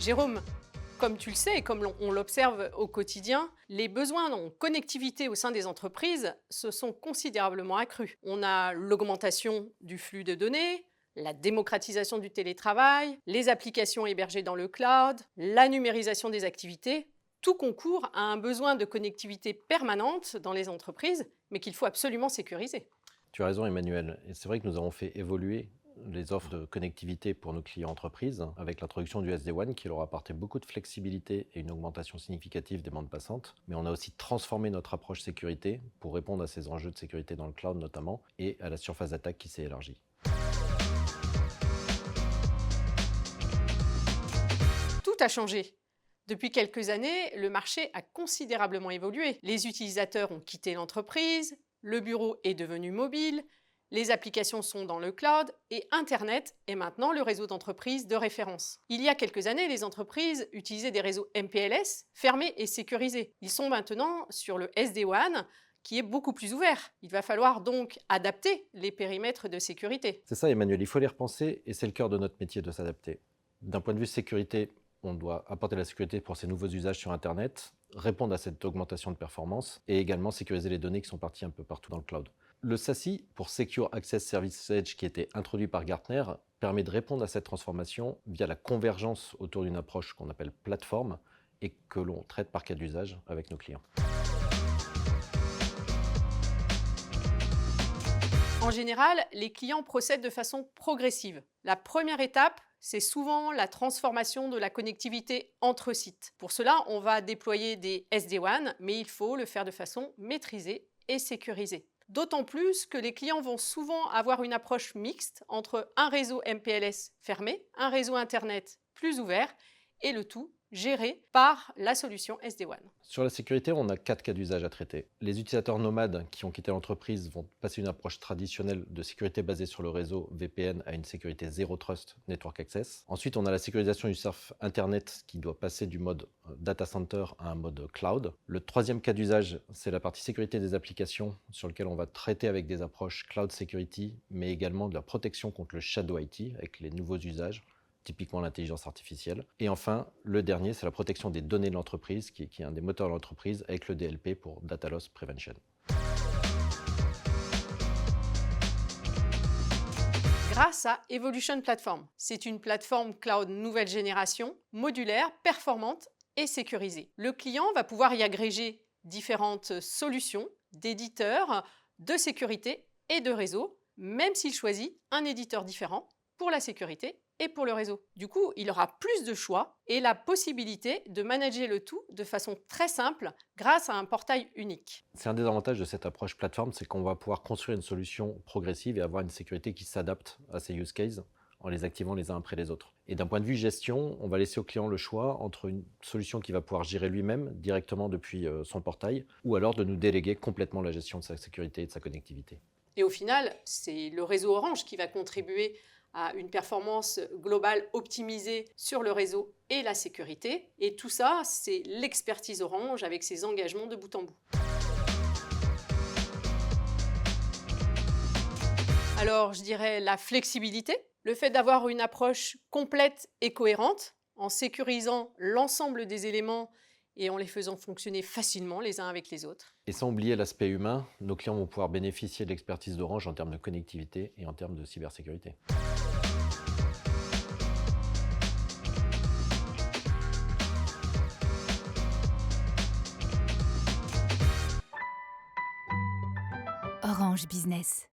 Jérôme, comme tu le sais et comme on l'observe au quotidien, les besoins en connectivité au sein des entreprises se sont considérablement accrus. On a l'augmentation du flux de données, la démocratisation du télétravail, les applications hébergées dans le cloud, la numérisation des activités. Tout concourt à un besoin de connectivité permanente dans les entreprises, mais qu'il faut absolument sécuriser. Tu as raison, Emmanuel. Et c'est vrai que nous avons fait évoluer les offres de connectivité pour nos clients entreprises avec l'introduction du SD-WAN qui leur a apporté beaucoup de flexibilité et une augmentation significative des bandes passantes. Mais on a aussi transformé notre approche sécurité pour répondre à ces enjeux de sécurité dans le cloud notamment et à la surface d'attaque qui s'est élargie. Tout a changé. Depuis quelques années, le marché a considérablement évolué. Les utilisateurs ont quitté l'entreprise, le bureau est devenu mobile, les applications sont dans le cloud et Internet est maintenant le réseau d'entreprise de référence. Il y a quelques années, les entreprises utilisaient des réseaux MPLS fermés et sécurisés. Ils sont maintenant sur le SD-WAN qui est beaucoup plus ouvert. Il va falloir donc adapter les périmètres de sécurité. C'est ça, Emmanuel, il faut les repenser et c'est le cœur de notre métier de s'adapter. D'un point de vue sécurité, on doit apporter la sécurité pour ces nouveaux usages sur Internet, répondre à cette augmentation de performance et également sécuriser les données qui sont parties un peu partout dans le cloud. Le SASE, pour Secure Access Service Edge, qui a été introduit par Gartner, permet de répondre à cette transformation via la convergence autour d'une approche qu'on appelle plateforme et que l'on traite par cas d'usage avec nos clients. En général, les clients procèdent de façon progressive. La première étape, c'est souvent la transformation de la connectivité entre sites. Pour cela, on va déployer des SD-WAN, mais il faut le faire de façon maîtrisée et sécurisée. D'autant plus que les clients vont souvent avoir une approche mixte entre un réseau MPLS fermé, un réseau Internet plus ouvert, et le tout géré par la solution SD-WAN. Sur la sécurité, on a 4 cas d'usage à traiter. Les utilisateurs nomades qui ont quitté l'entreprise vont passer une approche traditionnelle de sécurité basée sur le réseau VPN à une sécurité Zero Trust Network Access. Ensuite, on a la sécurisation du surf Internet qui doit passer du mode data center à un mode cloud. Le troisième cas d'usage, c'est la partie sécurité des applications sur lequel on va traiter avec des approches cloud security, mais également de la protection contre le shadow IT avec les nouveaux usages, typiquement l'intelligence artificielle. Et enfin, le dernier, c'est la protection des données de l'entreprise, qui est un des moteurs de l'entreprise, avec le DLP pour Data Loss Prevention. Grâce à Evolution Platform. C'est une plateforme cloud nouvelle génération, modulaire, performante et sécurisée. Le client va pouvoir y agréger différentes solutions d'éditeurs, de sécurité et de réseau, même s'il choisit un éditeur différent pour la sécurité et pour le réseau. Du coup, il aura plus de choix et la possibilité de manager le tout de façon très simple grâce à un portail unique. C'est un des avantages de cette approche plateforme, c'est qu'on va pouvoir construire une solution progressive et avoir une sécurité qui s'adapte à ces use cases en les activant les uns après les autres. Et d'un point de vue gestion, on va laisser au client le choix entre une solution qu'il va pouvoir gérer lui-même directement depuis son portail ou alors de nous déléguer complètement la gestion de sa sécurité et de sa connectivité. Et au final, c'est le réseau Orange qui va contribuer à une performance globale optimisée sur le réseau et la sécurité. Et tout ça, c'est l'expertise Orange avec ses engagements de bout en bout. Alors, je dirais la flexibilité, le fait d'avoir une approche complète et cohérente en sécurisant l'ensemble des éléments et en les faisant fonctionner facilement les uns avec les autres. Et sans oublier l'aspect humain, nos clients vont pouvoir bénéficier de l'expertise d'Orange en termes de connectivité et en termes de cybersécurité. Orange Business.